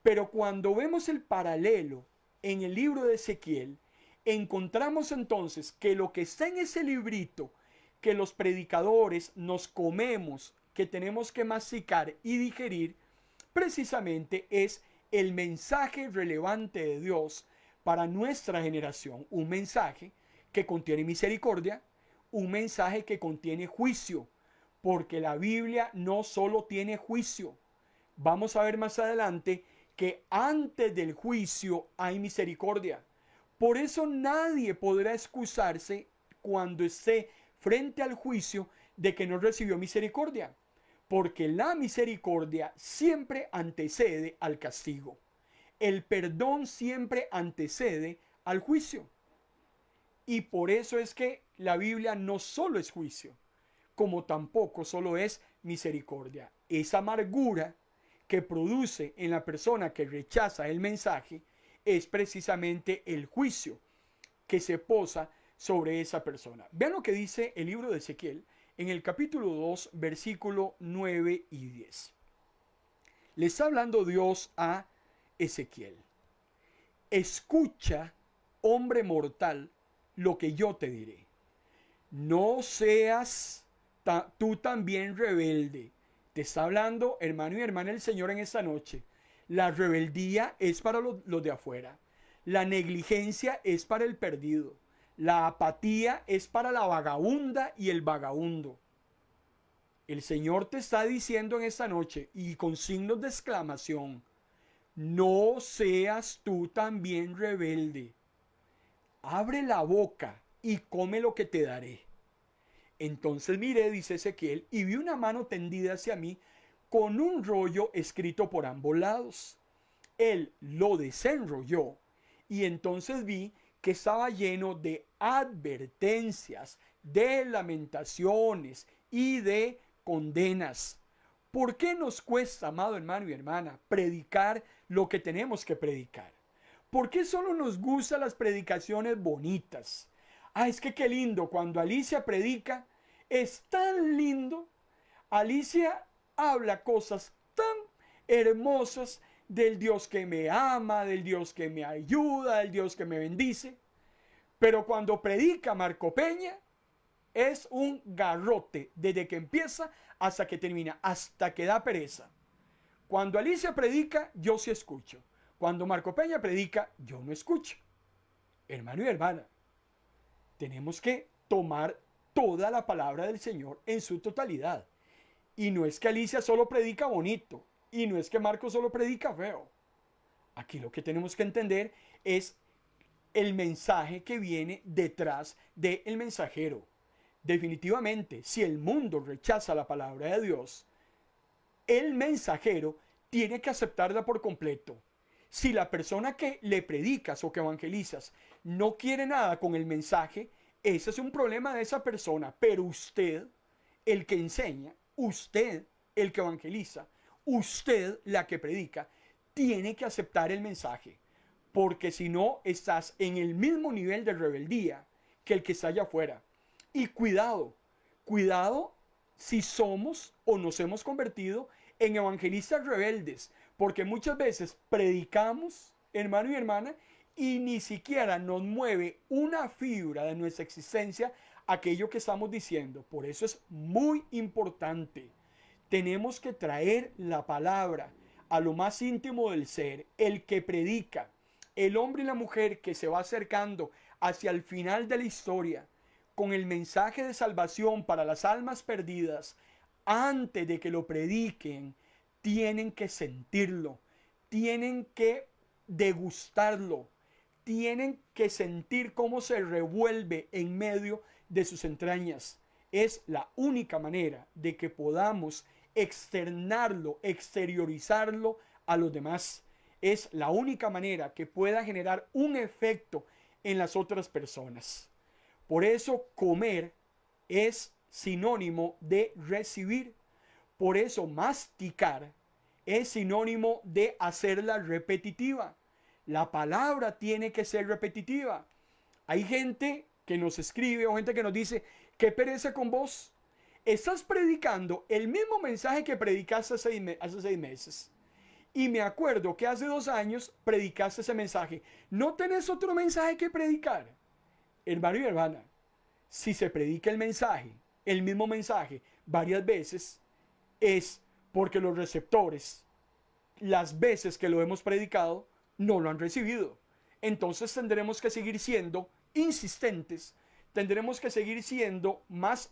Pero cuando vemos el paralelo en el libro de Ezequiel, encontramos entonces que lo que está en ese librito, que los predicadores nos comemos, que tenemos que masticar y digerir, precisamente es el mensaje relevante de Dios para nuestra generación. Un mensaje que contiene misericordia, un mensaje que contiene juicio, porque la Biblia no solo tiene juicio. Vamos a ver más adelante que antes del juicio hay misericordia. Por eso nadie podrá excusarse cuando esté frente al juicio de que no recibió misericordia, porque la misericordia siempre antecede al castigo. El perdón siempre antecede al juicio. Y por eso es que la Biblia no solo es juicio, como tampoco solo es misericordia. Esa amargura que produce en la persona que rechaza el mensaje es precisamente el juicio que se posa sobre esa persona. Vean lo que dice el libro de Ezequiel en el capítulo 2, versículo 9 y 10. Le está hablando Dios a Ezequiel. Escucha, hombre mortal, lo que yo te diré. No seas tú también rebelde. Te está hablando, hermano y hermana, el Señor en esta noche. La rebeldía es para los de afuera. La negligencia es para el perdido. La apatía es para la vagabunda y el vagabundo. El Señor te está diciendo en esta noche, y con signos de exclamación, no seas tú también rebelde. Abre la boca y come lo que te daré. Entonces miré, dice Ezequiel, y vi una mano tendida hacia mí con un rollo escrito por ambos lados. Él lo desenrolló y entonces vi que estaba lleno de advertencias, de lamentaciones y de condenas. ¿Por qué nos cuesta, amado hermano y hermana, predicar lo que tenemos que predicar? ¿Por qué solo nos gustan las predicaciones bonitas? Ah, es que qué lindo, cuando Alicia predica, es tan lindo. Alicia habla cosas tan hermosas del Dios que me ama, del Dios que me ayuda, del Dios que me bendice. Pero cuando predica Marco Peña, es un garrote desde que empieza hasta que termina, hasta que da pereza. Cuando Alicia predica, yo sí escucho. Cuando Marco Peña predica, yo no escucho. Hermano y hermana, tenemos que tomar toda la palabra del Señor en su totalidad. Y no es que Alicia solo predica bonito, y no es que Marco solo predica feo. Aquí lo que tenemos que entender es el mensaje que viene detrás del mensajero. Definitivamente, si el mundo rechaza la palabra de Dios, el mensajero tiene que aceptarla por completo. Si la persona que le predicas o que evangelizas no quiere nada con el mensaje, ese es un problema de esa persona. Pero usted, el que enseña, usted, el que evangeliza, usted, la que predica, tiene que aceptar el mensaje. Porque si no, estás en el mismo nivel de rebeldía que el que está allá afuera. Y cuidado, cuidado si somos o nos hemos convertido en evangelistas rebeldes, porque muchas veces predicamos, hermano y hermana, y ni siquiera nos mueve una fibra de nuestra existencia aquello que estamos diciendo. Por eso es muy importante. Tenemos que traer la palabra a lo más íntimo del ser. El que predica, el hombre y la mujer que se va acercando hacia el final de la historia con el mensaje de salvación para las almas perdidas, antes de que lo prediquen, tienen que sentirlo, tienen que degustarlo, tienen que sentir cómo se revuelve en medio de sus entrañas. Es la única manera de que podamos externarlo, exteriorizarlo a los demás. Es la única manera que pueda generar un efecto en las otras personas. Por eso comer es sinónimo de recibir. Por eso masticar es sinónimo de hacerla repetitiva. La palabra tiene que ser repetitiva. Hay gente que nos escribe o gente que nos dice, qué pereza con vos. Estás predicando el mismo mensaje que predicaste hace 6 meses. Y me acuerdo que hace 2 años predicaste ese mensaje. ¿No tenés otro mensaje que predicar? Hermano y hermana, si se predica el mismo mensaje, varias veces, es porque los receptores, las veces que lo hemos predicado, no lo han recibido. Entonces tendremos que seguir siendo insistentes, tendremos que seguir siendo más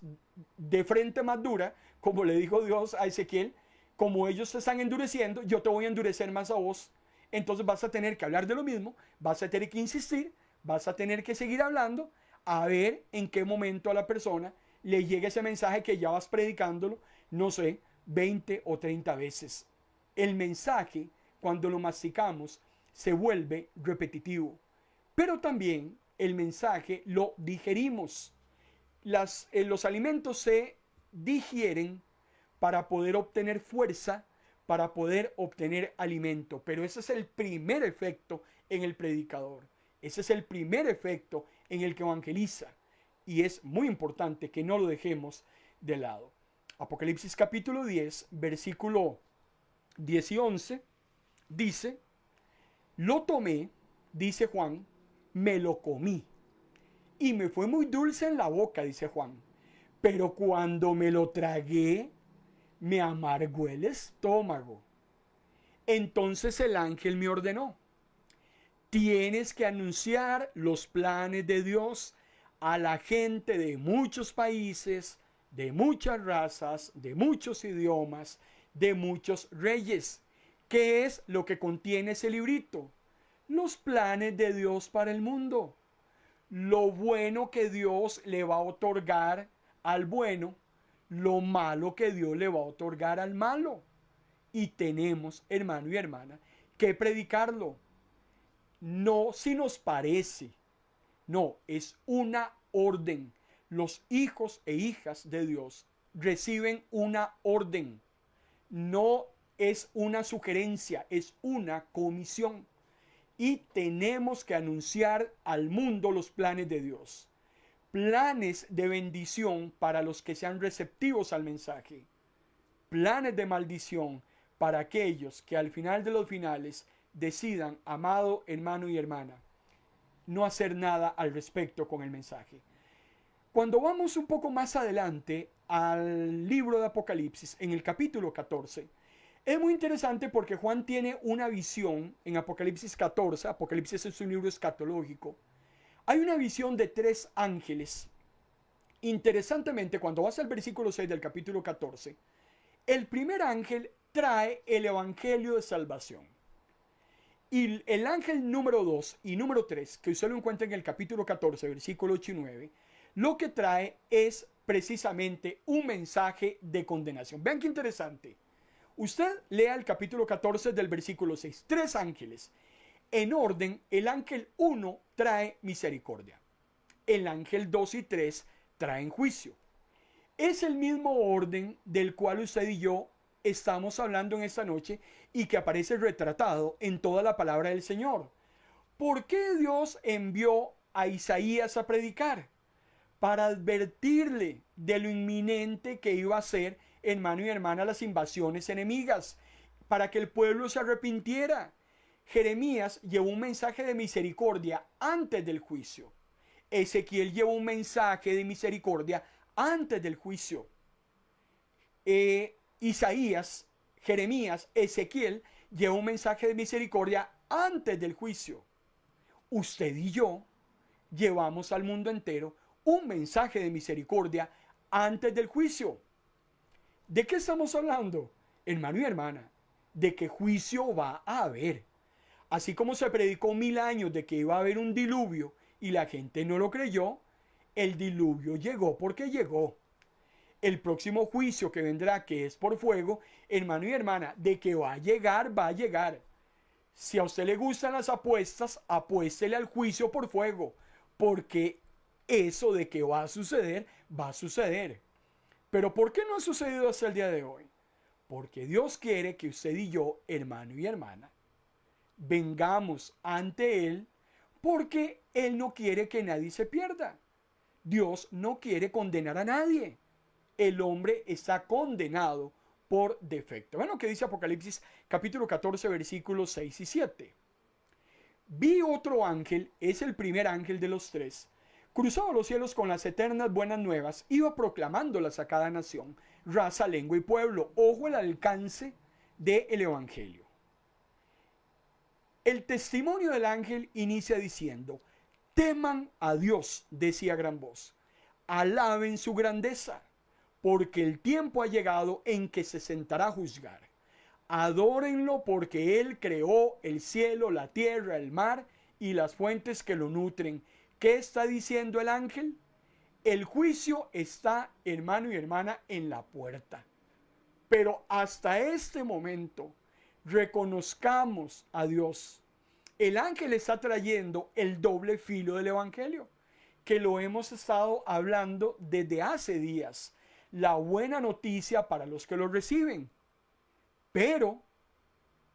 de frente, más dura, como le dijo Dios a Ezequiel, como ellos te están endureciendo, yo te voy a endurecer más a vos. Entonces vas a tener que hablar de lo mismo, vas a tener que insistir, vas a tener que seguir hablando, a ver en qué momento a la persona le llega ese mensaje que ya vas predicándolo, no sé, 20 o 30 veces. El mensaje, cuando lo masticamos, se vuelve repetitivo. Pero también el mensaje lo digerimos. Los alimentos se digieren para poder obtener fuerza, para poder obtener alimento. Pero ese es el primer efecto en el predicador. Ese es el primer efecto en el que evangeliza. Y es muy importante que no lo dejemos de lado. Apocalipsis capítulo 10, versículo 10 y 11, dice, lo tomé, dice Juan, me lo comí. Y me fue muy dulce en la boca, dice Juan. Pero cuando me lo tragué, me amargó el estómago. Entonces el ángel me ordenó, tienes que anunciar los planes de Dios a la gente de muchos países, de muchas razas, de muchos idiomas, de muchos reyes. ¿Qué es lo que contiene ese librito? Los planes de Dios para el mundo. Lo bueno que Dios le va a otorgar al bueno, lo malo que Dios le va a otorgar al malo. Y tenemos, hermano y hermana, que predicarlo. No si nos parece, no, es una orden. Los hijos e hijas de Dios reciben una orden. No es una sugerencia, es una comisión. Y tenemos que anunciar al mundo los planes de Dios. Planes de bendición para los que sean receptivos al mensaje. Planes de maldición para aquellos que al final de los finales decidan, amado hermano y hermana, no hacer nada al respecto con el mensaje. Cuando vamos un poco más adelante al libro de Apocalipsis, en el capítulo 14, es muy interesante porque Juan tiene una visión en Apocalipsis 14. Apocalipsis es un libro escatológico. Hay una visión de 3 ángeles. Interesantemente, cuando vas al versículo 6 del capítulo 14, el primer ángel trae el evangelio de salvación. Y el ángel número 2 y número 3, que usted lo encuentra en el capítulo 14, versículo 8 y 9, lo que trae es precisamente un mensaje de condenación. Vean qué interesante. Usted lea el capítulo 14 del versículo 6. 3 ángeles. en orden, el ángel 1 trae misericordia. El ángel 2 y 3 traen juicio. Es el mismo orden del cual usted y yo estamos hablando en esta noche y que aparece retratado en toda la palabra del Señor. ¿Por qué Dios envió a Isaías a predicar? Para advertirle de lo inminente que iba a ser, hermano y hermana, las invasiones enemigas, para que el pueblo se arrepintiera. Jeremías llevó un mensaje de misericordia antes del juicio. Ezequiel llevó un mensaje de misericordia antes del juicio. Isaías, Jeremías, Ezequiel llevó un mensaje de misericordia antes del juicio. Usted y yo llevamos al mundo entero un mensaje de misericordia antes del juicio. ¿De qué estamos hablando, hermano y hermana? De que juicio va a haber. Así como se predicó 1000 años de que iba a haber un diluvio y la gente no lo creyó, el diluvio llegó porque llegó. El próximo juicio que vendrá, que es por fuego, hermano y hermana, de que va a llegar, va a llegar. Si a usted le gustan las apuestas, apuéstele al juicio por fuego, porque eso de que va a suceder, va a suceder. Pero ¿por qué no ha sucedido hasta el día de hoy? Porque Dios quiere que usted y yo, hermano y hermana, vengamos ante Él, porque Él no quiere que nadie se pierda. Dios no quiere condenar a nadie. El hombre está condenado por defecto. Bueno, ¿qué dice Apocalipsis capítulo 14, versículos 6 y 7? Vi otro ángel, es el primer ángel de los tres, cruzaba los cielos con las eternas buenas nuevas, iba proclamándolas a cada nación, raza, lengua y pueblo. Ojo el alcance del evangelio. El testimonio del ángel inicia diciendo: teman a Dios, decía a gran voz, alaben su grandeza, porque el tiempo ha llegado en que se sentará a juzgar. Adórenlo porque Él creó el cielo, la tierra, el mar y las fuentes que lo nutren. ¿Qué está diciendo el ángel? El juicio está, hermano y hermana, en la puerta. Pero hasta este momento, reconozcamos a Dios. El ángel está trayendo el doble filo del evangelio, que lo hemos estado hablando desde hace días. La buena noticia para los que lo reciben. Pero,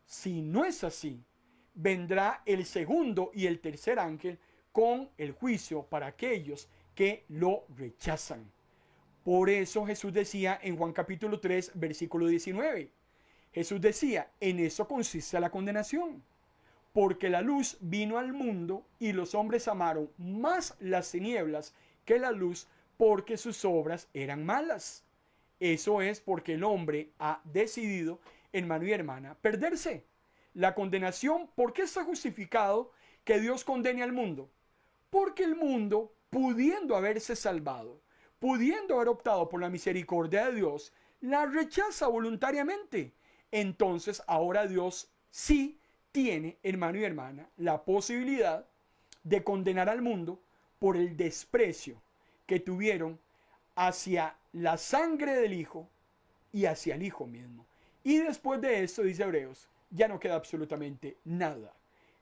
si no es así, vendrá el segundo y el tercer ángel con el juicio para aquellos que lo rechazan. Por eso Jesús decía en Juan capítulo 3, versículo 19. Jesús decía: en eso consiste la condenación, porque la luz vino al mundo y los hombres amaron más las tinieblas que la luz, porque sus obras eran malas. Eso es porque el hombre ha decidido, hermano y hermana, perderse. La condenación, ¿por qué está justificado que Dios condene al mundo? Porque el mundo, pudiendo haberse salvado, pudiendo haber optado por la misericordia de Dios, la rechaza voluntariamente. Entonces ahora Dios sí tiene, hermano y hermana, la posibilidad de condenar al mundo por el desprecio que tuvieron hacia la sangre del Hijo y hacia el Hijo mismo. Y después de esto, dice Hebreos, ya no queda absolutamente nada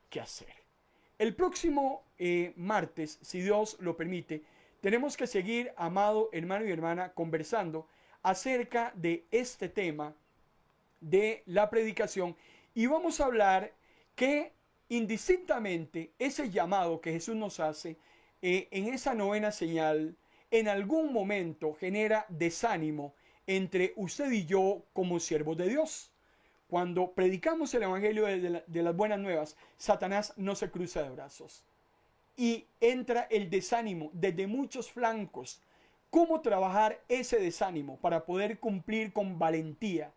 que hacer. El próximo martes, si Dios lo permite, tenemos que seguir, amado hermano y hermana, conversando acerca de este tema de la predicación, y vamos a hablar que indistintamente ese llamado que Jesús nos hace en esa novena señal, en algún momento genera desánimo entre usted y yo como siervos de Dios. Cuando predicamos el evangelio de las buenas nuevas, Satanás no se cruza de brazos y entra el desánimo desde muchos flancos. ¿Cómo trabajar ese desánimo para poder cumplir con valentía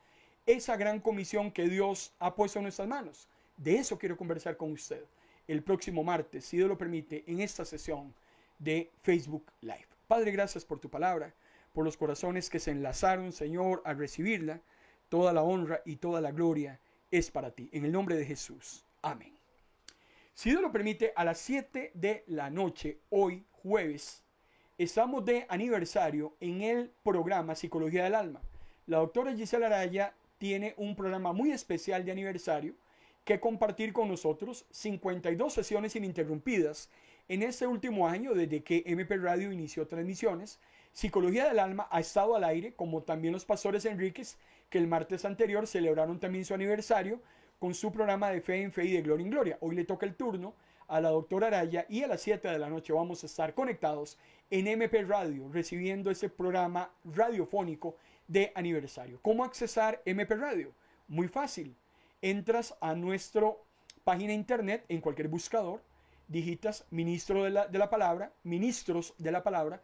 esa gran comisión que Dios ha puesto en nuestras manos? De eso quiero conversar con usted el próximo martes, si Dios lo permite, en esta sesión de Facebook Live. Padre, gracias por tu palabra, por los corazones que se enlazaron, Señor, al recibirla. Toda la honra y toda la gloria es para ti. En el nombre de Jesús. Amén. Si Dios lo permite, a las 7 de la noche, hoy jueves, estamos de aniversario en el programa Psicología del Alma. La doctora Gisela Araya tiene un programa muy especial de aniversario que compartir con nosotros 52 sesiones ininterrumpidas en este último año desde que MP Radio inició transmisiones. Psicología del Alma ha estado al aire, como también los Pastores Enríquez, que el martes anterior celebraron también su aniversario con su programa de Fe en Fe y de Gloria en Gloria. Hoy le toca el turno a la doctora Araya y a las 7 de la noche vamos a estar conectados en MP Radio recibiendo ese programa radiofónico de aniversario. ¿Cómo accesar MP Radio? Muy fácil. Entras a nuestra página internet en cualquier buscador, digitas ministros de la palabra.org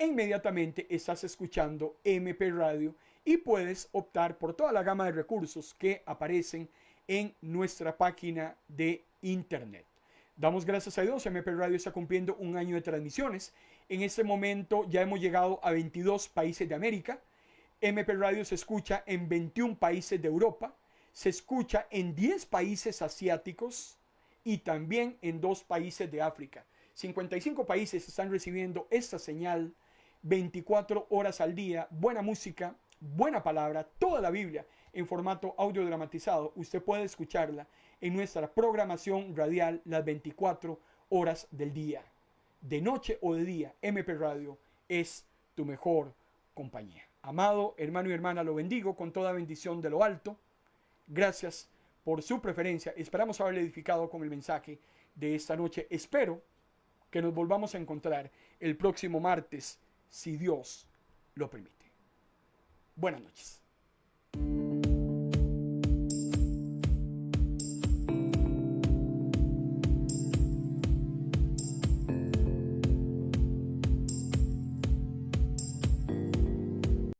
e inmediatamente estás escuchando MP Radio y puedes optar por toda la gama de recursos que aparecen en nuestra página de internet. Damos gracias a Dios, MP Radio está cumpliendo un año de transmisiones. En este momento ya hemos llegado a 22 países de América. MP Radio se escucha en 21 países de Europa, se escucha en 10 países asiáticos y también en 2 países de África. 55 países están recibiendo esta señal 24 horas al día. Buena música, buena palabra, toda la Biblia en formato audio dramatizado. Usted puede escucharla en nuestra programación radial las 24 horas del día. De noche o de día, MP Radio es tu mejor compañía. Amado hermano y hermana, lo bendigo con toda bendición de lo alto. Gracias por su preferencia. Esperamos haberle edificado con el mensaje de esta noche. Espero que nos volvamos a encontrar el próximo martes, si Dios lo permite. Buenas noches.